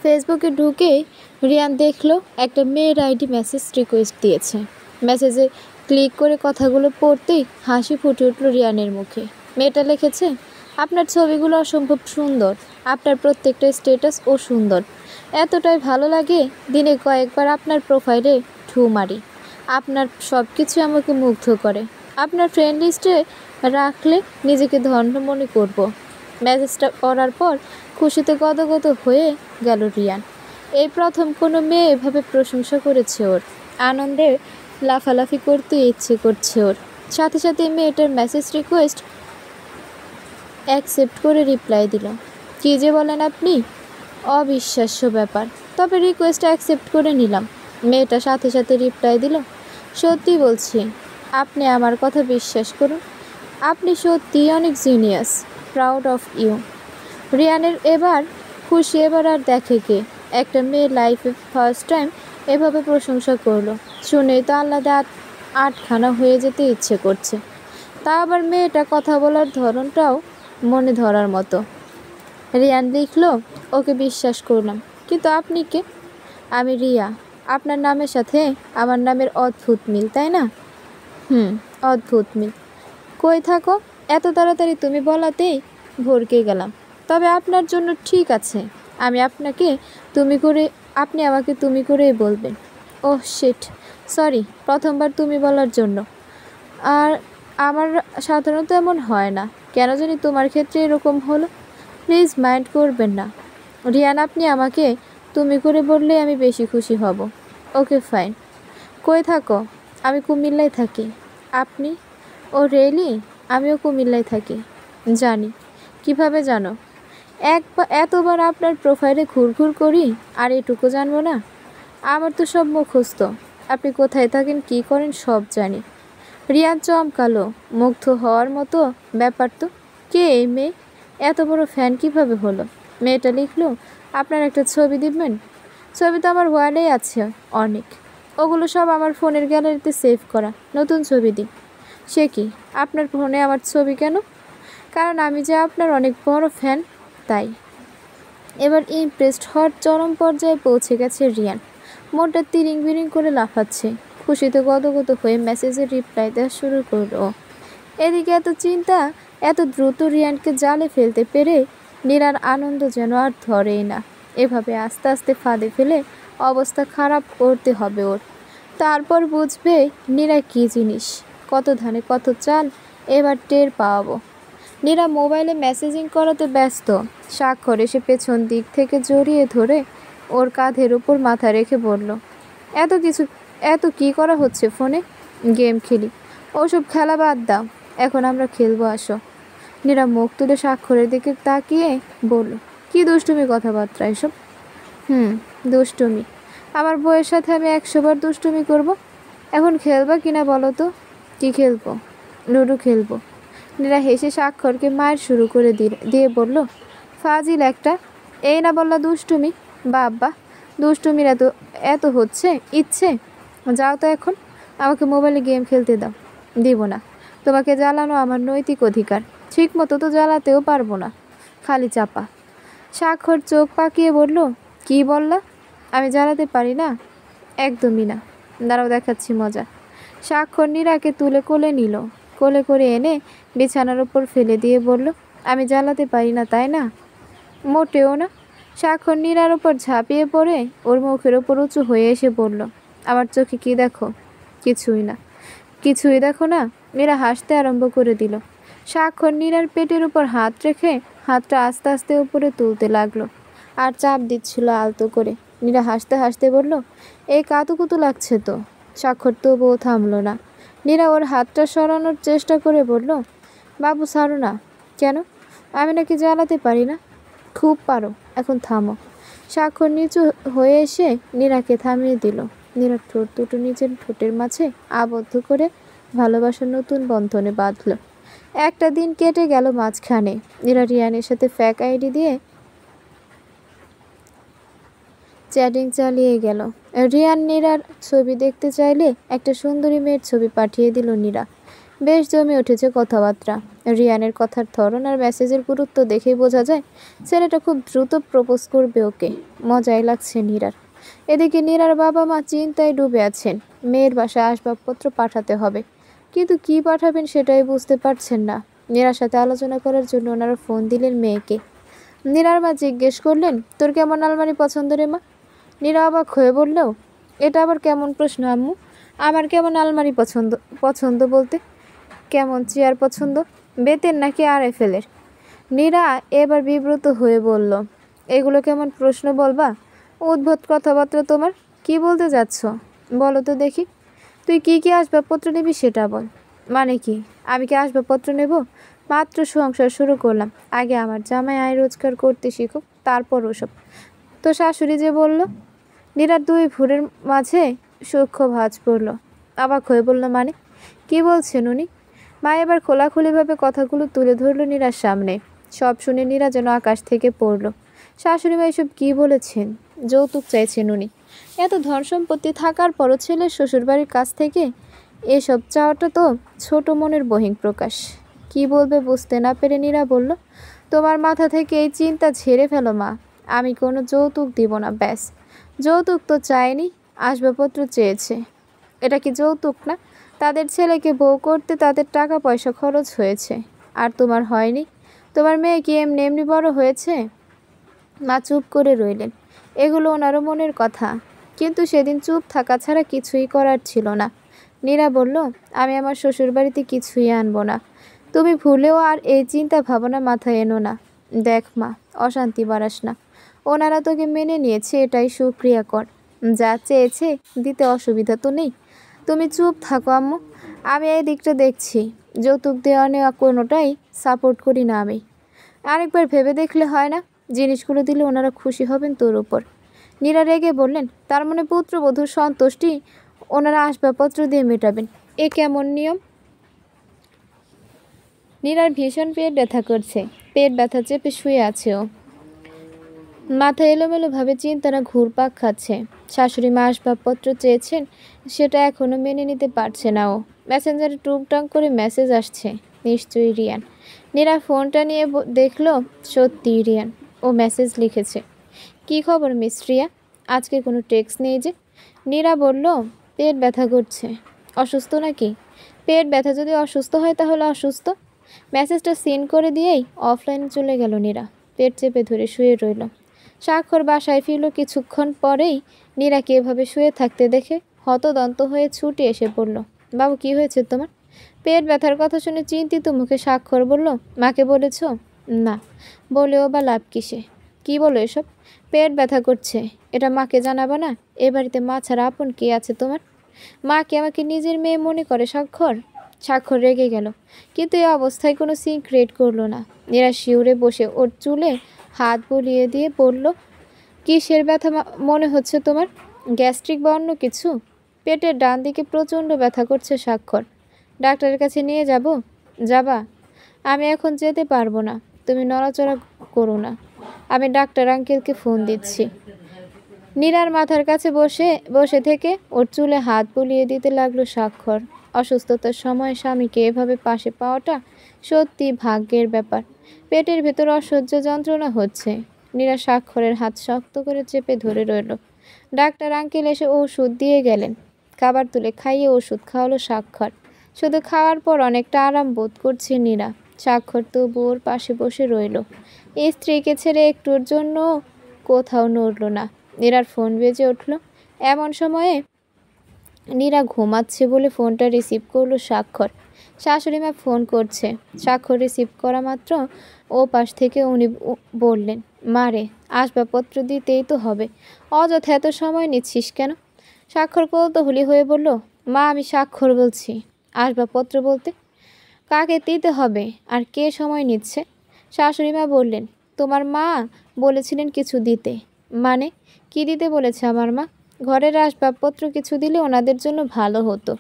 ফেসবুকে ঢুকেই রিয়ান দেখলো একটা মেয়ের আইডি মেসেজ রিকোয়েস্ট দিয়েছে। মেসেজে ক্লিক করে কথাগুলো পড়তেই হাসি ফুটে উঠল রিয়ানের মুখে। মেয়েটা লিখেছে, আপনার ছবিগুলো অসম্ভব সুন্দর, আপনার প্রত্যেকটা স্ট্যাটাসও সুন্দর, এতটাই ভালো লাগে দিনে কয়েকবার আপনার প্রোফাইলে ঢু মারি। আপনার সব কিছু আমাকে মুগ্ধ করে, আপনার ফ্রেন্ড লিস্টে রাখলে নিজেকে ধন্য মনে করব। মেসেজটা পড়ার পর খুশিতে গদগদ হয়ে গেল রিয়ান। এই প্রথম কোনো মেয়ে এভাবে প্রশংসা করেছে ওর। আনন্দে লাফালাফি করতে ইচ্ছে করছে ওর। সাথে সাথে মেয়েটার মেসেজ রিকোয়েস্ট অ্যাকসেপ্ট করে রিপ্লাই দিল। কী যে বলেন আপনি, অবিশ্বাস্য ব্যাপার। তবে রিকোয়েস্ট অ্যাকসেপ্ট করে নিলাম। মেয়েটা সাথে সাথে রিপ্লাই দিল, সত্যি বলছি, আপনি আমার কথা বিশ্বাস করুন, আপনি সত্যিই অনেক জিনিয়াস, প্রাউড অফ ইউ। রিয়ানের এবার খুশি, এবার আর দেখে কে। একটা মেয়ে লাইফে ফার্স্ট টাইম এভাবে প্রশংসা করলো, শুনেই তো আহ্লাদে আটখানা হয়ে যেতে ইচ্ছে করছে। তা আবার মেয়েটা কথা বলার ধরনটাও মনে ধরার মতো। রিয়ান লিখলো, ওকে বিশ্বাস করলাম, কিন্তু আপনি কে? আমি রিয়া। আপনার নামের সাথে আমার নামের অদ্ভুত মিল, তাই না? অদ্ভুত মিল। কই থাকো? এত তাড়াতাড়ি তুমি বলাতেই ভরকে গেলাম। তবে আপনার জন্য ঠিক আছে, আমি আপনাকে তুমি করে, আপনি আমাকে তুমি করেই বলবেন। ওহ শিট, সরি, প্রথমবার তুমি বলার জন্য। আর আমার সাধারণত এমন হয় না, কেন জানি তোমার ক্ষেত্রে এরকম হলো। প্লিজ মাইন্ড করবেন না। রিয়ান, আপনি আমাকে তুমি করে বললে আমি বেশি খুশি হব। Okay fine. কই থাকো? আমি কুমিল্লায় থাকি। আপনি? ও রিয়েলি? আমিও কুমিল্লায় থাকি। জানি। কিভাবে জানো? এতবার আপনার প্রোফাইলে ঘুরঘুর করি, আর এটুকু জানবো না? আমার তো সব মুখস্থ। আপনি কোথায় থাকেন, কি করেন, সব জানি। রিয়ান চমকালো, মুগ্ধ হওয়ার মতো ব্যাপার তো। কে এই মেয়ে? এত বড় ফ্যান কিভাবে হলো? মেয়েটা লিখলো, আপনার একটা ছবি দিবেন? ছবি তো আমার ওয়ালেই আছে অনেক, ওগুলো সব আমার ফোনের গ্যালারিতে সেভ করা। নতুন ছবি দিন। সে কি, আপনার ফোনে আমার ছবি কেন? কারণ আমি যে আপনার অনেক বড় ফ্যান, তাই। এবার ইমপ্রেসড হওয়ার চরম পর্যায়ে পৌঁছে গেছে রিয়ান। মনটা তিরিং বিরিং করে লাফাচ্ছে। খুশিতে গদগদ হয়ে মেসেজের রিপ্লাই দেওয়া শুরু করলো। এদিকে এত চিন্তা, এত দ্রুত রিয়ানকে জালে ফেলতে পেরে নীরার আনন্দ যেন আর ধরেই না। এভাবে আস্তে আস্তে ফাঁদে ফেলে অবস্থা খারাপ করতে হবে ওর। তারপর বুঝবে নীরা কী জিনিস, কত ধানে কত চাল, এবার টের পাওয়াবো। নীরা মোবাইলে মেসেজিং করাতে ব্যস্ত। স্বাক্ষর এসে পেছন দিক থেকে জড়িয়ে ধরে ওর কাঁধের উপর মাথা রেখে বলল, এত কি করা হচ্ছে ফোনে? গেম খেলি। ওসব খেলা বাদ দাও, এখন আমরা খেলবো, আসো। নীরা মুখ তুলে স্বাক্ষরের দিকে তাকিয়ে বলল, কি দুষ্টুমি কথাবার্তা এসব? দুষ্টুমি? আমার বউয়ের সাথে আমি 100 বার দুষ্টুমি করব। এখন খেলবা কিনা বলো তো? কি খেলবো? লুডো খেলবো। নীরা হেসে স্বাক্ষরকে মায়ের শুরু করে দিয়ে বলল, ফাজিল একটা, এই না বললা দুষ্টুমি? বাবা, দুষ্টুমির এত হচ্ছে ইচ্ছে? যাও তো এখন, আমাকে মোবাইলে গেম খেলতে দাও। দিব না। তোমাকে জ্বালানো আমার নৈতিক অধিকার। ঠিক মতো তো জ্বালাতেও পারবো না, খালি চাপা। স্বাক্ষর চোখ পাকিয়ে বলল, কি বললা? আমি জ্বালাতে পারি না? একদমই না। দাঁড়াও, দেখাচ্ছি মজা। স্বাক্ষর নীরাকে তুলে কোলে নিল। কোলে করে এনে বিছানার উপর ফেলে দিয়ে বলল, আমি জ্বালাতে পারি না, তাই না? মোটেও না। স্বাক্ষর নীরার উপর ঝাঁপিয়ে পড়ে ওর মুখের ওপর উঁচু হয়ে এসে বলল, আমার চোখে কি দেখো? কিছুই না। কিছুই দেখো না? নীরা হাসতে আরম্ভ করে দিল। স্বাক্ষর নীরার পেটের উপর হাত রেখে হাতটা আস্তে আস্তে উপরে তুলতে লাগলো আর চাপ দিচ্ছিল আলতো করে। নীরা হাসতে হাসতে বলল, এই কাতুকুতু লাগছে তো। স্বাক্ষর তবুও থামলো না। নীরা ওর হাতটা সরানোর চেষ্টা করে বলল, বাবু ছাড়ো না। কেন? আমি নাকি জ্বালাতে পারি না? খুব পারো, এখন থামো। স্বাক্ষর নিচু হয়ে এসে নীরাকে থামিয়ে দিল। নীরার ঠোঁট দুটো নিজের ঠোঁটের মাঝে আবদ্ধ করে ভালোবাসার নতুন বন্ধনে বাঁধল। একটা দিন কেটে গেল মাঝখানে। নীরা রিয়ানের সাথে ফ্যাক আইডি দিয়ে চ্যাটিং চালিয়ে গেল। রিয়ান নীরার ছবি দেখতে চাইলে একটা সুন্দরী মেয়ের ছবি পাঠিয়ে দিল নীরা। বেশ জমে উঠেছে কথাবার্তা। রিয়ানের কথার ধরন আর মেসেজের গুরুত্ব দেখেই বোঝা যায় ছেলেটা খুব দ্রুত প্রপোজ করবে ওকে। মজাই লাগছে নীরার। এদিকে নীরার বাবা মা চিন্তায় ডুবে আছেন। মেয়ের বাসায় আসবাবপত্র পাঠাতে হবে, কিন্তু কি পাঠাবেন সেটাই বুঝতে পারছেন না। নীরার সাথে আলোচনা করার জন্য ওনারা ফোন দিলেন মেয়েকে। নীরার মা জিজ্ঞেস করলেন, তোর কেমন আলমারি পছন্দ রে মা? নীরা অবাক হয়ে বলল, এটা আবার কেমন প্রশ্ন আম্মু? আমার কেমন আলমারি পছন্দ? পছন্দ বলতে কেমন চেয়ার পছন্দ, বেতের নাকি আরএফএলের? নীরা এবার বিব্রত হয়ে বলল, এগুলো কেমন প্রশ্ন বলবা? উদ্ভট কথাবার্তা তোমার। কি বলতে যাচ্ছ বলো তো দেখি। তুই কি কি আসবাবপত্র নিবি সেটা বল। মানে কি, আমি কি আসবাবপত্র নেব? মাত্র সংসার শুরু করলাম, আগে আমার জামাই আয় রোজগার করতে শিখুক, তারপর ওসব। তো শাশুড়ি যে বলল। নীরার দুই ভুঁড়ের মাঝে সূক্ষ্ম ভাঁজ পড়ল। অবাক হয়ে বলল, মানে কি বলছেন উনি? মা এবার খোলাখুলিভাবে কথাগুলো তুলে ধরল নীরার সামনে। সব শুনে নীরা যেন আকাশ থেকে পড়ল। শাশুড়ি মা এসব কী বলেছেন? যৌতুক চাইছেন উনি। এত ধন সম্পত্তি থাকার পরও ছেলের শ্বশুরবাড়ির কাছ থেকে এসব চাওয়াটা তো ছোট মনের বহিঃপ্রকাশ। কি বলবে বুঝতে না পেরে নীরা বলল, তোমার মাথা থেকে এই চিন্তা ঝেড়ে ফেলো মা। আমি কোনো যৌতুক দিব না, ব্যাস। যৌতুক তো চায়নি, আসবাবপত্র চেয়েছে। এটা কি যৌতুক না? তাদের ছেলেকে বউ করতে তাদের টাকা পয়সা খরচ হয়েছে, আর তোমার হয়নি। তোমার মেয়ে কি এমনি এমনি বড় হয়েছে? মা চুপ করে রইলেন। এগুলো ওনারও মনের কথা, কিন্তু সেদিন চুপ থাকা ছাড়া কিছুই করার ছিল না। নীরা বলল, আমি আমার শ্বশুরবাড়িতে কিছুই আনবো না। তুমি ভুলেও আর এই চিন্তা ভাবনা মাথায় এনো না। দেখ মা, অশান্তি বাড়াস না। ওনারা তোকে মেনে নিয়েছে, এটাই সুক্রিয়া কর। যা চেয়েছে দিতে অসুবিধা তো নেই। তুমি চুপ থাকো আম্মু, আমি এই দিকটা দেখছি। যৌতুক দেওয়া নেওয়া কোনোটাই সাপোর্ট করি না আমি। আরেকবার ভেবে দেখলে হয় না? জিনিসগুলো দিলে ওনারা খুশি হবেন তোর উপর। নীরা রেগে বললেন, তার মানে পুত্রবধূর সন্তুষ্টি ওনারা আসবাবপত্র দিয়ে মেটাবেন? এ কেমন নিয়ম? নীরার ভীষণ পেট ব্যথা করছে। পেট ব্যথা চেপে শুয়ে আছে ও। মাথা এলোমেলোভাবে চিন্তাটা ঘুরপাক খাচ্ছে। শাশুড়ি মা আসবাবপত্র চেয়েছেন, সেটা এখনও মেনে নিতে পারছে না ও। মেসেঞ্জারে টুকটাক করে মেসেজ আসছে, নিশ্চয়ই রিয়ান। নীরা ফোনটা নিয়ে দেখল, সত্যিই রিয়ান। ও মেসেজ লিখেছে, কি খবর মিস রিয়া? আজকে কোনো টেক্সট নেই যে? নীরা বলল, পেট ব্যথা করছে। অসুস্থ নাকি? পেট ব্যথা যদি অসুস্থ হয় তাহলে অসুস্থ। মেসেজটা সিন করে দিয়েই অফলাইনে চলে গেল নীরা। পেট চেপে ধরে শুয়ে রইল। স্বাক্ষর বাসায় ফিরল কিছুক্ষণ পরেই। নীরাকে এভাবে শুয়ে থাকতে দেখে হতদন্ত হয়ে ছুটে এসে পড়ল। বাবু, কি হয়েছে তোমার? পেট ব্যথার কথা শুনে চিন্তিত মুখে স্বাক্ষর বলল, মাকে বলেছ? না, বলেও বা লাভ কিসে? কি বলো এসব? পেট ব্যথা করছে, এটা মাকে জানাবা না? এ বাড়িতে মা ছাড়া আপন কে আছে তোমার? মা কি আমাকে নিজের মেয়ে মনে করে? স্বাক্ষর স্বাক্ষর রেগে গেল, কিন্তু এই অবস্থায় কোনো সিন ক্রিয়েট করলো না। নীরা শিউরে বসে ওর চুলে হাত বুলিয়ে দিয়ে বলল, কিসের ব্যথা মনে হচ্ছে তোমার? গ্যাস্ট্রিক বা অন্য কিছু? পেটের ডান দিকে প্রচণ্ড ব্যথা করছে স্বাক্ষর। ডাক্তারের কাছে নিয়ে যাব? যাবা? আমি এখন যেতে পারবো না, তুমি নড়াচড়া করো না। আমি ডাক্তার আঙ্কেলকে ফোন দিচ্ছি। নীরার মাথার কাছে বসে বসে থেকে ওর চুলে হাত বুলিয়ে দিতে লাগলো স্বাক্ষর। অসুস্থতার সময় স্বামীকে এভাবে পাশে পাওয়াটা সত্যি ভাগ্যের ব্যাপার। পেটের ভেতর অসহ্য যন্ত্রণা হচ্ছে। নীরা স্বাক্ষরের হাত শক্ত করে চেপে ধরে রইল। ডাক্তার আঙ্কেল এসে ওষুধ দিয়ে গেলেন। খাবার তুলে খাইয়ে ওষুধ খাওয়ালো স্বাক্ষর। শুধু খাওয়ার পর অনেকটা আরাম বোধ করছে নীরা। স্বাক্ষর তবু ওর পাশে বসে রইল। স্ত্রীকে ছেড়ে একটুর জন্য কোথাও নড়ল না। নীরার ফোন বেজে উঠল। এমন সময়ে নীরা ঘুমাচ্ছে বলে ফোনটা রিসিভ করলো স্বাক্ষর। শাশুড়ি মা ফোন করছে। স্বাক্ষর রিসিভ করা মাত্র ও পাশ থেকে উনি বললেন, মারে, আসবাবপত্র দিতেই তো হবে, অযথা এত সময় নিচ্ছিস কেন? স্বাক্ষর কৌতূহলী হয়ে বলল, মা, আমি স্বাক্ষর বলছি। আসবাবপত্র বলতে কাকে দিতে হবে আর কে সময় নিচ্ছে? শাশুড়ি মা বললেন, তোমার মা বলেছিলেন কিছু দিতে। মানে কি দিতে বলেছে আমার মা? ঘরের আসবাবপত্র কিছু দিলে ওনাদের জন্য ভালো হতো।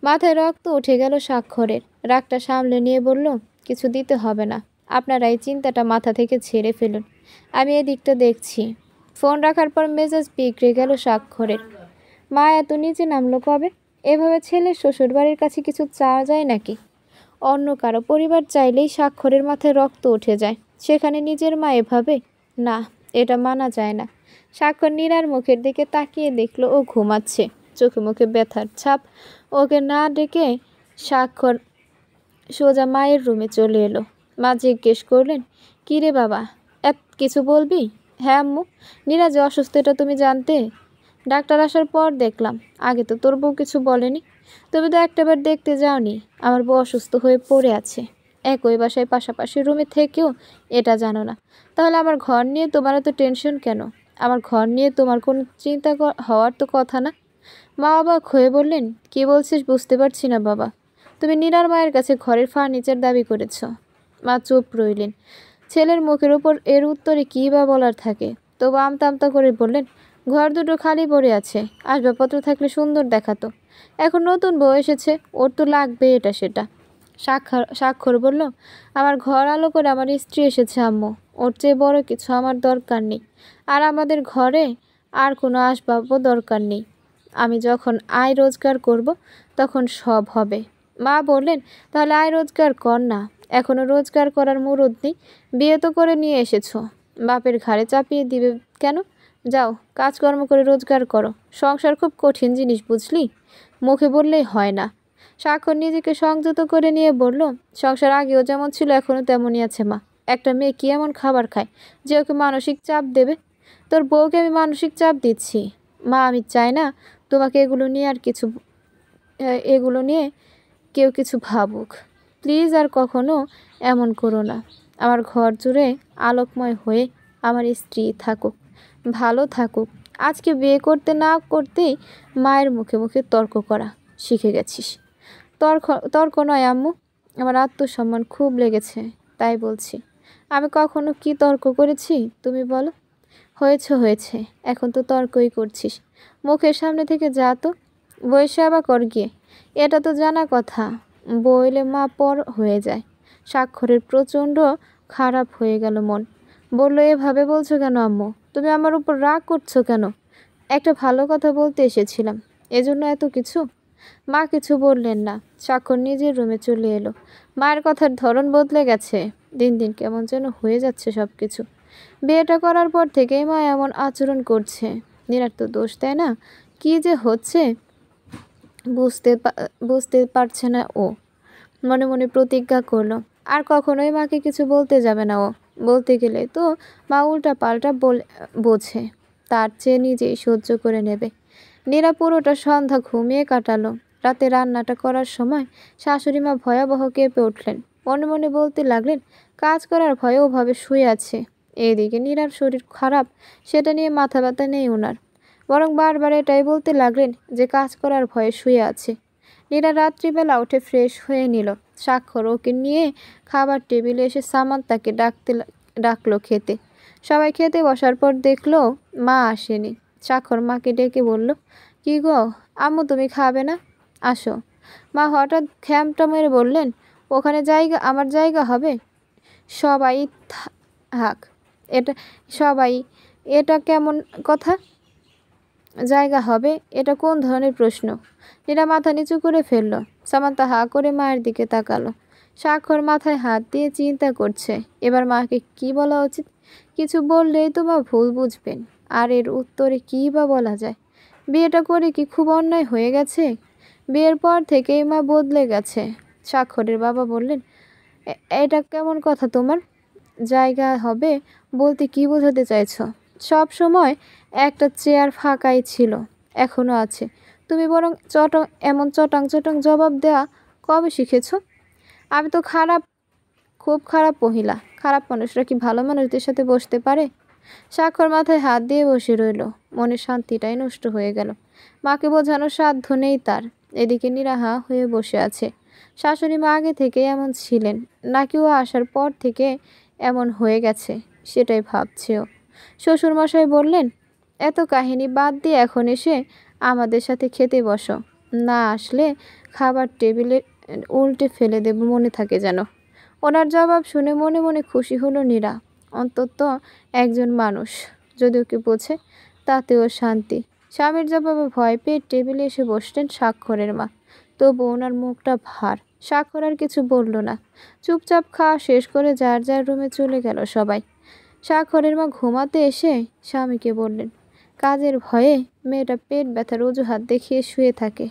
মাথায় রক্ত উঠে গেল স্বাক্ষরের। রাগটা সামলে নিয়ে বলল, কিছু দিতে হবে না, আপনারা এই চিন্তাটা মাথা থেকে ছেড়ে ফেলুন, আমি এদিকটা দেখছি। ফোন রাখার পর মেজাজ বিগড়ে গেল স্বাক্ষরের। মা এত নিচে নামলো কবে? এভাবে ছেলের শ্বশুরবাড়ির কাছে কিছু চাওয়া যায় নাকি? অন্য কারো পরিবার চাইলেই স্বাক্ষরের মাথায় রক্ত উঠে যায়, সেখানে নিজের মা এভাবে? না, এটা মানা যায় না। স্বাক্ষর নীরার মুখের দিকে তাকিয়ে দেখলো ও ঘুমাচ্ছে, চোখে মুখে ব্যথার ছাপ। ওকে না ডেকে স্বাক্ষর সোজা মায়ের রুমে চলে এলো। মা জিজ্ঞেস করলেন, কী রে বাবা, কিছু বলবি? হ্যাঁ আম্মু, নীরা যে অসুস্থ এটা তুমি জানতে? ডাক্তার আসার পর দেখলাম, আগে তো তোর বউ কিছু বলেনি। তুমি তো একটাবার দেখতে যাওনি। আমার বউ অসুস্থ হয়ে পড়ে আছে, একই বাসায় পাশাপাশি রুমে থেকেও এটা জানো না? তাহলে আমার ঘর নিয়ে তোমার এত টেনশন কেন? আমার ঘর নিয়ে তোমার কোনো চিন্তা হওয়ার তো কথা না। মা অবাক হয়ে বললেন, কি বলছিস বুঝতে পারছি না বাবা। তুমি নীরার মায়ের কাছে ঘরের ফার্নিচার দাবি করেছ। মা চুপ রইলেন। ছেলের মুখের উপর এর উত্তরে কী বা বলার থাকে, তবু আমতা আমতা করে বললেন, ঘর দুটো খালি পড়ে আছে, আসবাবপত্র থাকলে সুন্দর দেখাতো। এখন নতুন বউ এসেছে, ওর তো লাগবে এটা সেটা। স্বাক্ষর বলল, আমার ঘর আলো করে আমার স্ত্রী এসেছে আম্মু, ওর চেয়ে বড় কিছু আমার দরকার নেই। আর আমাদের ঘরে আর কোনো আসবাবও দরকার নেই। আমি যখন আয় রোজগার করব তখন সব হবে। মা বললেন, তাহলে আয় রোজগার কর না, এখনও রোজগার করার মুরুদ নেই, বিয়ে তো করে নিয়ে এসেছো, বাপের ঘাড়ে চাপিয়ে দিবে কেন? যাও কাজকর্ম করে রোজগার করো, সংসার খুব কঠিন জিনিস বুঝলি, মুখে বললেই হয় না। স্বাক্ষর নিজেকে সংযত করে নিয়ে বলল, সংসার আগেও যেমন ছিল এখনও তেমনই আছে মা। একটা মেয়ে কি এমন খাবার খায় যে ওকে মানসিক চাপ দেবে? তোর বউকে আমি মানসিক চাপ দিচ্ছি? মা, আমি চাই না তোমাকে এগুলো নিয়ে কেউ কিছু ভাবুক। প্লিজ আর কখনো এমন করো না। আমার ঘর জুড়ে আলোকময় হয়ে আমার স্ত্রী থাকুক, ভালো থাকুক। আজকে বিয়ে করতে না করতেই মায়ের মুখে মুখে তর্ক করা শিখে গেছিস। তর্ক তর্ক নয় আম্মু, আমার আত্মসম্মান খুব লেগেছে তাই বলছি। আমি কখনো কি তর্ক করেছি তুমি বলো? হয়েছে, এখন তো তর্কই করছিস। মুখের সামনে থেকে যা তো, বই সেবা কর গিয়ে। এটা তো জানা কথা, বইলে মা পর হয়ে যায়। স্বাক্ষরের প্রচণ্ড খারাপ হয়ে গেল মন। বলল, এভাবে বলছো কেন আম্মু? তুমি আমার উপর রাগ করছো কেন? একটা ভালো কথা বলতে এসেছিলাম, এজন্য এত কিছু? মা কিছু বললেন না। স্বাক্ষর নিজের রুমে চলে এলো। মায়ের কথার ধরন বদলে গেছে, দিন দিন কেমন যেন হয়ে যাচ্ছে সব কিছু। বিয়েটা করার পর থেকেই মা এমন আচরণ করছে। নীরার তো দোষ, তাই না? কি যে হচ্ছে বুঝতে পারছে না ও। মনে মনে প্রতিজ্ঞা করলো, আর কখনোই মাকে কিছু বলতে যাবে না ও। বলতে গেলে তো মা উল্টা পাল্টা বোঝে, তার চেয়ে নিজেই সহ্য করে নেবে। নীরা পুরোটা সন্ধ্যা ঘুমিয়ে কাটালো। রাতে রান্নাটা করার সময় শাশুড়ি মা ভয়াবহ কেঁপে উঠলেন। মনে মনে বলতে লাগলেন, কাজ করার ভয়ে ওভাবে শুয়ে আছে। এদিকে নীরার শরীর খারাপ, সেটা নিয়ে মাথা ব্যথা নেই ওনার, বরং বারবার এটাই বলতে লাগলেন যে কাজ করার ভয়ে শুয়ে আছে। নীরা রাত্রিবেলা উঠে ফ্রেশ হয়ে নিল। স্বাক্ষর ওকে নিয়ে খাবার টেবিলে এসে সামান্তাকে ডাকলো খেতে। সবাই খেতে বসার পর দেখলো মা আসেনি। স্বাক্ষর মাকে ডেকে বলল, কি গো আম্মু, তুমি খাবে না? আসো। মা হঠাৎ খ্যামটা মেরে বললেন, ওখানে আমার জায়গা হবে? সবাই থাক। এটা সবাই এটা কেমন কথা? জায়গা হবে, এটা কোন ধরনের প্রশ্ন? নীরা মাথা নিচু করে ফেলল। সামান্তা হা করে মায়ের দিকে তাকালো। স্বাক্ষর মাথায় হাত দিয়ে চিন্তা করছে, এবার মাকে কি বলা উচিত। কিছু বললেই তো মা ভুল বুঝবেন, আর এর উত্তরে কী বা বলা যায়? বিয়েটা করে কি খুব অন্যায় হয়ে গেছে? বিয়ের পর থেকেই মা বদলে গেছে। স্বাক্ষরের বাবা বললেন, এটা কেমন কথা তোমার? জায়গা হবে বলতে কি বোঝাতে চাইছ? সব সময় একটা চেয়ার ফাঁকাই ছিল, এখনও আছে। তুমি বরং এমন চটাং জবাব দেওয়া কবে শিখেছ? আমি তো খুব খারাপ মহিলা। খারাপ মানুষরা কি ভালো মানুষদের সাথে বসতে পারে? স্বাক্ষর মাথায় হাত দিয়ে বসে রইল। মনের শান্তিটাই নষ্ট হয়ে গেল। মাকে বোঝানোর সাধ্য নেই তার। এদিকে নিরাহা হয়ে বসে আছে। শাশুড়ি মা আগে থেকে এমন ছিলেন নাকি ও আসার পর থেকে এমন হয়ে গেছে, সেটাই ভাবছে ও। শ্বশুরমশাই বললেন, এত কাহিনী বাদ দিয়ে এখন এসে আমাদের সাথে খেতে বসো, না আসলে খাবার টেবিলে উল্টে ফেলে দেব মনে থাকে যেন। ওনার জবাব শুনে মনে মনে খুশি হলো নীরা। অন্তত একজন মানুষ যদি ওকে বোঝে, তাতেও শান্তি। স্বামীর জবাবে ভয় পেয়ে টেবিলে এসে বসলেন স্বাক্ষরের মা। তবু ওনার মুখটা ভার। স্বাক্ষর আর কিছু বলল না। চুপচাপ খাওয়া শেষ করে যার যার রুমে চলে গেল সবাই। স্বাক্ষরের মা ঘুমাতে এসে স্বামীকে বললেন, কাজের ভয়ে মেয়েটা পেট ব্যথার অজুহাত দেখিয়ে শুয়ে থাকে।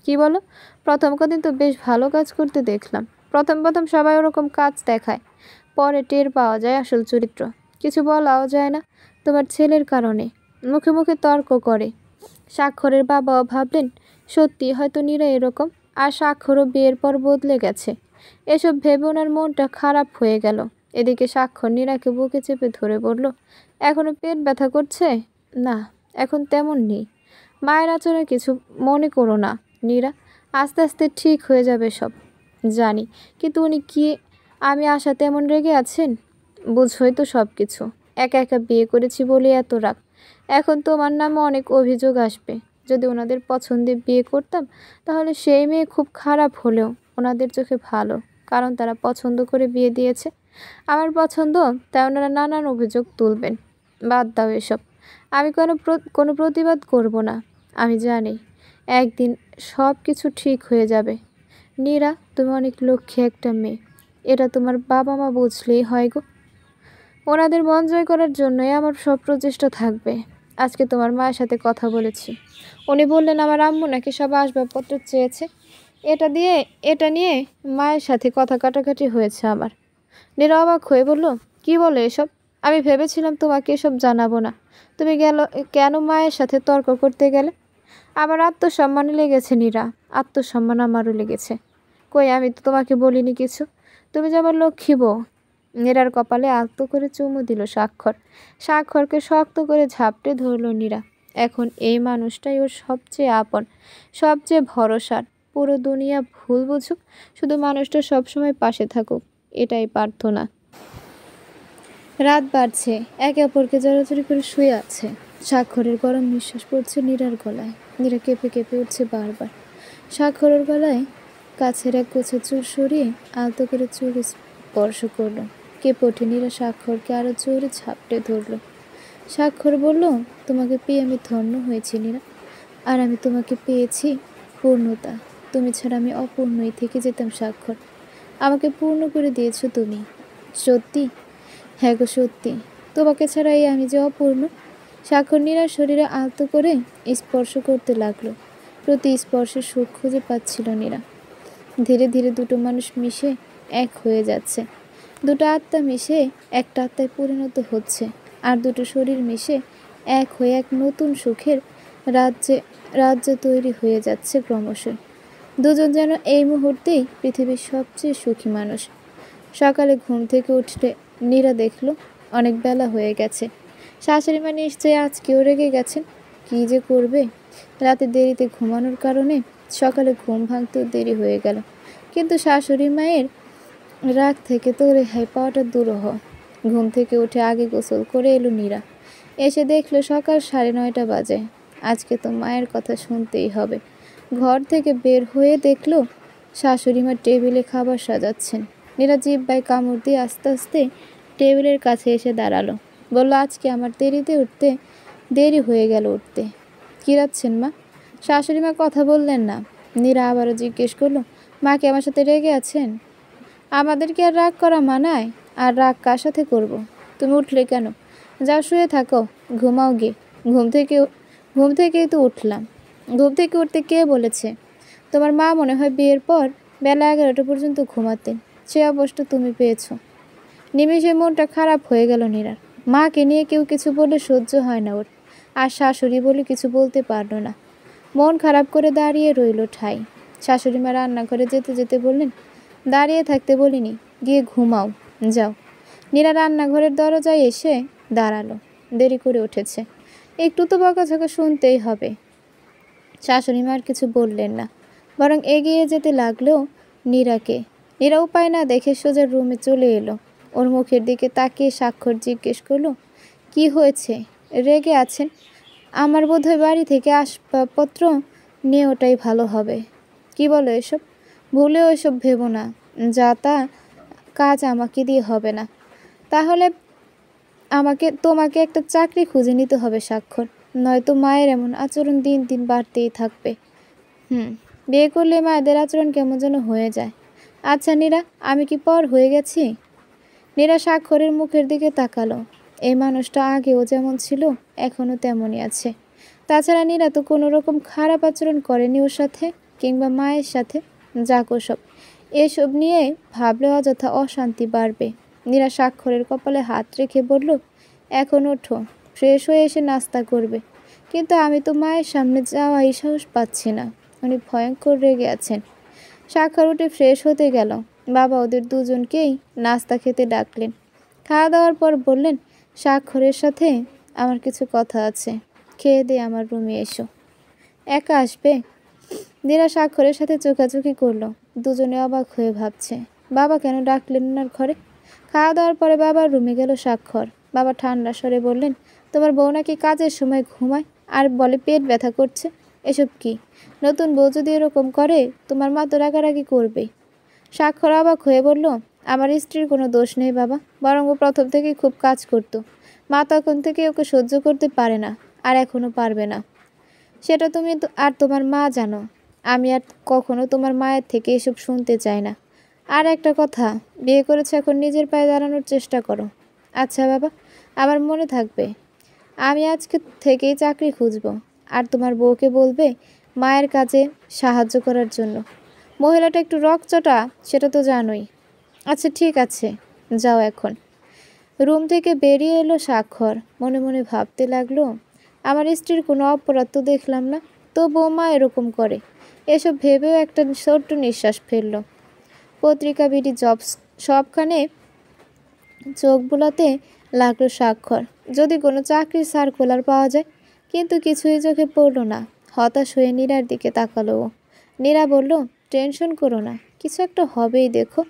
কি বলো? প্রথম কদিন তো বেশ ভালো কাজ করতে দেখলাম। প্রথম প্রথম সবাই ওরকম কাজ দেখায়, পরে টের পাওয়া যায় আসল চরিত্র। কিছু বলাও যায় না তোমার ছেলের কারণে, মুখে মুখে তর্ক করে। স্বাক্ষরের বাবাও ভাবলেন সত্যি হয়তো নীরা এরকম, আর স্বাক্ষরও বিয়ের পর বদলে গেছে। এসব ভেবে ওনার মনটা খারাপ হয়ে গেল। এদিকে স্বাক্ষর নীরাকে বুকে চেপে ধরে বলল, এখনো পেট ব্যথা করছে? না, এখন তেমন নেই। মায়ের আচরণে কিছু মনে করো না নীরা, আস্তে আস্তে ঠিক হয়ে যাবে সব। জানি, কিন্তু উনি কি আমি আশা তেমন রেগে আছেন? বুঝোই তো সব কিছু। একা একা বিয়ে করেছি বলে এত রাগ। এখন তোমার নামে অনেক অভিযোগ আসবে। যদি ওনাদের পছন্দে বিয়ে করতাম তাহলে সেই মেয়ে খুব খারাপ হলেও ওনাদের চোখে ভালো, কারণ তারা পছন্দ করে বিয়ে দিয়েছে। আমার পছন্দ, তাই ওনারা নানান অভিযোগ তুলবেন। বাদ দাও এসব। আমি কোনো প্রতিবাদ করব না। আমি জানি একদিন সব কিছু ঠিক হয়ে যাবে। নীরা, তুমি অনেক লক্ষ্মী একটা মেয়ে। এটা তোমার বাবা মা বুঝলেই হয় গো। ওনাদের মন জয় করার জন্যই আমার সব প্রচেষ্টা থাকবে। আজকে তোমার মায়ের সাথে কথা বলেছি। উনি বললেন আমার আম্মু নাকি সব আসবাবপত্র চেয়েছে। এটা নিয়ে মায়ের সাথে কথা কাটাকাটি হয়েছে আমার। নীরা অবাক হয়ে বলল, কি বলে এসব? আমি ভেবেছিলাম তোমাকে এসব জানাবো না। তুমি কেন মায়ের সাথে তর্ক করতে গেলে? আমার আত্মসম্মানে লেগেছে নীরা, আত্মসম্মান আমারও লেগেছে। কই, আমি তো তোমাকে বলিনি কিছু। তুমি যে আমার লক্ষ্মী বউ। নীরার কপালে আলতো করে চুমু দিল স্বাক্ষর। স্বাক্ষরকে শক্ত করে ঝাপটে ধরল নীরা। এখন এই মানুষটাই ওর সবচেয়ে আপন, সবচেয়ে ভরসার। পুরো দুনিয়া ভুল বুঝুক, শুধু মানুষটা সবসময় পাশে থাকুক, এটাই প্রার্থনা। রাত বাড়ছে, একে অপরকে জড়াজড়ি করে শুয়ে আছে। স্বাক্ষরের গরম নিঃশ্বাস পড়ছে নীরার গলায়। নীরা কেঁপে কেঁপে উঠছে বারবার। স্বাক্ষরের গলায় কাছের এক গোছা চুল সরিয়ে আলতো করে চুল স্পর্শ করল। কেঁপে ওঠে নীরা স্বাক্ষরকে আরো জোরে ঝাপটে ধরল। স্বাক্ষর বলল, তোমাকে পেয়ে আমি ধন্য হয়েছি নীরা, আর আমি তোমাকে পেয়েছি পূর্ণতা। তুমি ছাড়া আমি অপূর্ণই থেকে যেতাম স্বাক্ষর। আমাকে পূর্ণ করে দিয়েছো তুমি। সত্যি? হ্যাঁ গো সত্যি। তোমাকে ছাড়াই আমি যে অপূর্ণ। স্বাক্ষর নীরার শরীরে আলতো করে স্পর্শ করতে লাগলো। প্রতি স্পর্শে সুখ খুঁজে পাচ্ছিল নীরা। ধীরে ধীরে দুটো মানুষ মিশে এক হয়ে যাচ্ছে। দুটো আত্মা মিশে একটা আত্মায় পরিণত হচ্ছে, আর দুটো শরীর মিশে এক হয়ে এক নতুন সুখের রাজ্য তৈরি হয়ে যাচ্ছে ক্রমশ। দুজন যেন এই মুহূর্তেই পৃথিবীর সবচেয়ে সুখী মানুষ। সকালে ঘুম থেকে উঠলে নীরা দেখল অনেক বেলা হয়ে গেছে। শাশুড়ি মা নিশ্চয়ই আজকেও রেগে গেছেন। কী যে করবে? রাতে দেরিতে ঘুমানোর কারণে সকালে ঘুম ভাঙতেও দেরি হয়ে গেল। কিন্তু শাশুড়ি মায়ের রাগ থেকে তো রেহাই পাওয়াটা দুরূহ। ঘুম থেকে উঠে আগে গোসল করে এলো নীরা। এসে দেখলো সকাল 9:30 বাজে। আজকে তো মায়ের কথা শুনতেই হবে। ঘর থেকে বের হয়ে দেখলো শাশুড়ি মা টেবিলে খাবার সাজাচ্ছেন। নীরা জিহ্বায় কামড় দিয়ে আস্তে আস্তে টেবিলের কাছে এসে দাঁড়ালো। বলল, আজকে আমার দেরি হয়ে গেল উঠতে। কিরাচ্ছেন মা? শাশুড়ি মা কথা বললেন না। নীরা আবারও জিজ্ঞেস করলো, মা কি আমার সাথে রেগে আছেন? আমাদেরকে আর রাগ করা মানায়? আর রাগ কার সাথে করব? তুমি উঠলে কেন? যাও শুয়ে থাকো, ঘুমাও গিয়ে। ঘুম থেকেই তো উঠলাম। ঘুম থেকে উঠতে কে বলেছে? তোমার মা মনে হয় বিয়ের পর বেলা 11টা পর্যন্ত ঘুমাতেন। সে অবস্থা তুমি পেয়েছ। নিমেষে মনটা খারাপ হয়ে গেল নীরার। মাকে নিয়ে কেউ কিছু বলে সহ্য হয় না ওর, আর শাশুড়ি বলে কিছু বলতে পারল না। মন খারাপ করে দাঁড়িয়ে রইল ঠাই। শাশুড়ি মা রান্নাঘরে যেতে যেতে বললেন, দাঁড়িয়ে থাকতে বলিনি, গিয়ে ঘুমাও যাও। নীরা রান্নাঘরের দরজায় এসে দাঁড়ালো। দেরি করে উঠেছে, একটু তো বকাঝকা শুনতেই হবে। শাশুড়ি মা আর কিছু বললেন না, বরং এগিয়ে যেতে লাগলো নীরাকে। নীরা উপায় না দেখে সোজা রুমে চলে এলো। ওর মুখের দিকে তাকিয়ে স্বাক্ষর জিজ্ঞেস করলো, কি হয়েছে? রেগে আছেন? আমার বোধহয় বাড়ি থেকে আসবাবপত্র নিয়ে ওটাই ভালো হবে। কি বলো এসব? ভুলেও এসব ভেবো না। যা তা কাজ আমাকে দিয়ে হবে না। তাহলে তোমাকে একটা চাকরি খুঁজে নিতে হবে স্বাক্ষর, নয়তো মায়ের এমন আচরণ দিন দিন বাড়তেই থাকবে। বিয়ে করলে মায়েদের আচরণ কেমন যেন হয়ে যায়। আচ্ছা নীরা, আমি কি পর হয়ে গেছি? নীরা স্বাক্ষরের মুখের দিকে তাকালো। এই মানুষটা আগেও যেমন ছিল এখনও তেমনই আছে। তাছাড়া নীরা তো কোনো রকম খারাপ আচরণ করেনি ওর সাথে, কিংবা মায়ের সাথে। যাক ওসব, এসব নিয়ে ভাবলে অযথা অশান্তি বাড়বে। নীরা স্বাক্ষরের কপালে হাত রেখে বলল, এখন ওঠো, ফ্রেশ হয়ে এসে নাস্তা করবে। কিন্তু আমি তো মায়ের সামনে যাওয়াই সাহস পাচ্ছি না, উনি ভয়ঙ্কর রেগে আছেন। স্বাক্ষর উঠে ফ্রেশ হতে গেল। বাবা ওদের দুজনকেই নাস্তা খেতে ডাকলেন। খাওয়া দাওয়ার পর বললেন, স্বাক্ষরের সাথে আমার কিছু কথা আছে, খেয়ে দিয়ে আমার রুমে এসো। একা আসবে? নীরা স্বাক্ষরের সাথে চোখাচোখি করলো। দুজনে অবাক হয়ে ভাবছে, বাবা কেন ডাকলেন ওনার ঘরে? খাওয়া দাওয়ার পরে বাবার রুমে গেল স্বাক্ষর। বাবা ঠান্ডা স্বরে বললেন, তোমার বউ নাকি কাজের সময় ঘুমায় আর বলে পেট ব্যথা করছে। এসব কি? নতুন বউ যদি এরকম করে, তোমার মা তো রাগারাগি করবে। স্বাক্ষর অবাক হয়ে বলল, আমার স্ত্রীর কোনো দোষ নেই বাবা, বরং ও প্রথম থেকেই খুব কাজ করতো। মা তখন থেকে ওকে সহ্য করতে পারে না, আর এখনও পারবে না। সেটা তুমি আর তোমার মা জানো। আমি আর কখনো তোমার মায়ের থেকে এসব শুনতে চাই না। আর একটা কথা, বিয়ে করেছে, এখন নিজের পায়ে দাঁড়ানোর চেষ্টা করো। আচ্ছা বাবা, আমার মনে থাকবে। আমি আজকে থেকেই চাকরি খুঁজব। আর তোমার বউকে বলবে মায়ের কাজে সাহায্য করার জন্য। মহিলাটা একটু রকচটা, সেটা তো জানোই। আচ্ছা ঠিক আছে, যাও এখন। রুম থেকে বেরিয়ে এলো স্বাক্ষর। মনে মনে ভাবতে লাগলো, আমার স্ত্রীর কোনো অপরাধ তো দেখলাম না, তো বৌমা এরকম করে। এসব ভেবেও একটা ছোট্ট নিঃশ্বাস ফেলল। পত্রিকা, বিডি, জবস সবখানে চোখ বুলাতে লাগলো স্বাক্ষর, যদি কোনো চাকরির সার্কুলার পাওয়া যায়। কিন্তু কিছুই চোখে পড়ল না। হতাশ হয়ে নীরার দিকে তাকালো ও। নীরা বলল, টেনশন করো না, কিছু একটা হবেই, দেখো।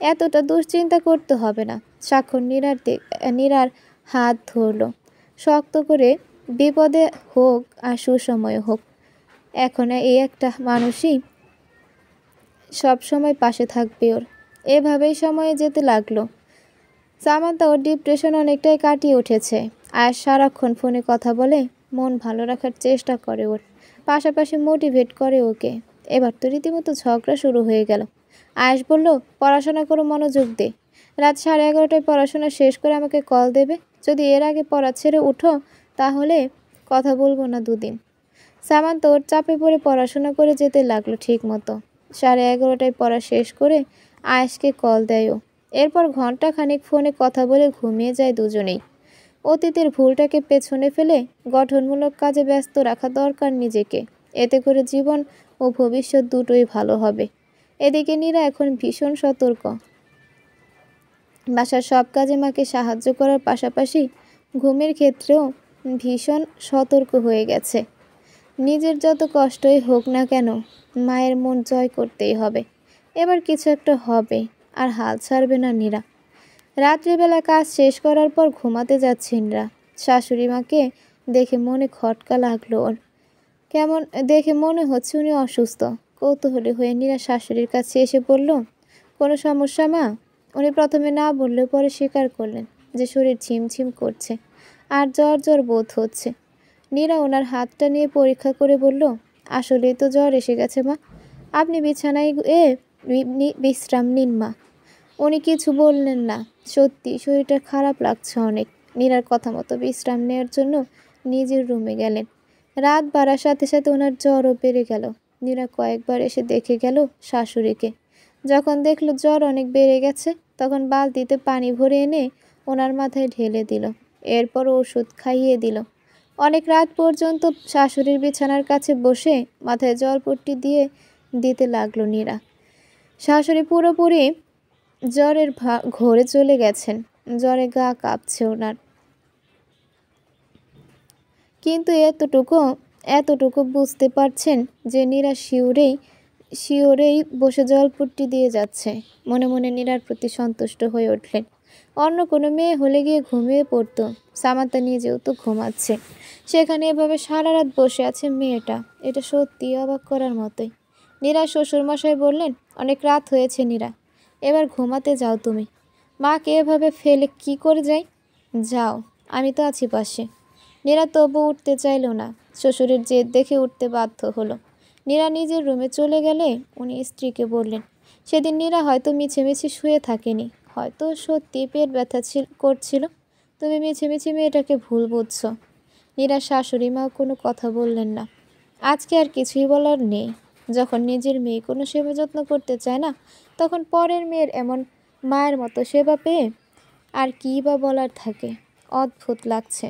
এতটা দুশ্চিন্তা করতে হবে না। স্বাক্ষর নীরার হাত ধরল শক্ত করে। বিপদে হোক আর সুসময়ে হোক, এখন এই একটা মানুষই সব সময় পাশে থাকবে ওর। এভাবেই সময়ে যেতে লাগলো। সামান্তা ওর ডিপ্রেশন অনেকটাই কাটিয়ে উঠেছে। আর সারাক্ষণ ফোনে কথা বলে মন ভালো রাখার চেষ্টা করে ওর, পাশাপাশি মোটিভেট করে ওকে। এবার তো রীতিমতো ঝগড়া শুরু হয়ে গেল। আয়েশ বলল, পড়াশোনা করো, মনোযোগ দে। রাত 11:30টায় পড়াশোনা শেষ করে আমাকে কল দেবে। যদি এর আগে পড়া ছেড়ে উঠো, তাহলে কথা বলবো না দুদিন। সামান্তা ওর চাপে পড়ে পড়াশোনা করে যেতে লাগলো ঠিক মতো। 11:30টায় পড়া শেষ করে আয়েশকে কল দেয় ও। এরপর ঘন্টাখানিক ফোনে কথা বলে ঘুমিয়ে যায় দুজনেই। অতীতের ভুলটাকে পেছনে ফেলে গঠনমূলক কাজে ব্যস্ত রাখা দরকার নিজেকে। এতে করে জীবন ও ভবিষ্যৎ দুটোই ভালো হবে। এদিকে নীরা এখন ভীষণ সতর্ক। বাসার সব কাজে মাকে সাহায্য করার পাশাপাশি ঘুমের ক্ষেত্রেও ভীষণ সতর্ক হয়ে গেছে। নিজের যত কষ্টই হোক না কেন, মায়ের মন জয় করতেই হবে। এবার কিছু একটা হবে, আর হাল ছাড়বে না নীরা। রাত্রিবেলা কাজ শেষ করার পর ঘুমাতে যাচ্ছে নীরা। শাশুড়ি মাকে দেখে মনে খটকা লাগলো ওর। কেমন দেখে মনে হচ্ছে উনি অসুস্থ। কৌতূহলী হয়ে নীরা শাশুড়ির কাছে এসে বলল, কোনো সমস্যা মা? উনি প্রথমে না বললেও পরে স্বীকার করলেন যে শরীর ঝিমঝিম করছে আর জ্বর জ্বর বোধ হচ্ছে। নীরা ওনার হাতটা নিয়ে পরীক্ষা করে বলল, আসলেই তো জ্বর এসে গেছে মা, আপনি বিছানায় বিশ্রাম নিন মা। উনি কিছু বললেন না। সত্যি শরীরটা খারাপ লাগছে অনেক। নীরার কথা মতো বিশ্রাম নেওয়ার জন্য নিজের রুমে গেলেন। রাত বাড়ার সাথে সাথে ওনার জ্বরও বেড়ে গেল। নীরা কয়েকবার এসে দেখে গেল শাশুড়িকে। যখন দেখলো জ্বর অনেক বেড়ে গেছে, তখন বালতিতে পানি ভরে এনে ওনার মাথায় ঢেলে দিল। এরপর ওষুধ খাইয়ে দিল। অনেক রাত পর্যন্ত শাশুড়ির বিছানার কাছে বসে মাথায় জলপট্টি দিয়ে দিতে লাগলো নীরা। শাশুড়ি পুরোপুরি জ্বরের ঘোরে চলে গেছেন। জ্বরে গা কাঁপছে ওনার। কিন্তু এতটুকু বুঝতে পারছেন যে নীরা শিওরেই বসে জলপট্টি দিয়ে যাচ্ছে। মনে মনে নীরার প্রতি সন্তুষ্ট হয়ে উঠলেন। অন্য কোনো মেয়ে হলে গিয়ে ঘুমিয়ে পড়তো। সামান্তা নিজেও তো ঘুমাচ্ছে, সেখানে এভাবে সারা রাত বসে আছে মেয়েটা। এটা সত্যি অবাক করার মতোই। নীরা শ্বশুরমশাই বললেন, অনেক রাত হয়েছে নীরা, এবার ঘুমাতে যাও তুমি। মাকে এভাবে ফেলে কি করে যাই? যাও, আমি তো আছি পাশে। নীরা তবু উঠতে চাইল না। শ্বশুরের জেদ দেখে উঠতে বাধ্য হলো। নীরা নিজের রুমে চলে গেলে উনি স্ত্রীকে বললেন, সেদিন নীরা হয়তো মিছেমিছি শুয়ে থাকেনি, হয়তো সত্যি পেট ব্যথা করছিল। তুমি মিছেমিছি মেয়েটাকে ভুল বুঝছো। নীরার শাশুড়ি মাও কোনো কথা বললেন না। আজকে আর কিছুই বলার নেই। যখন নিজের মেয়ে কোনো সেবা যত্ন করতে চায় না, তখন পরের মেয়ের এমন মায়ের মতো সেবা পেয়ে আর কী বা বলার থাকে। অদ্ভুত লাগছে।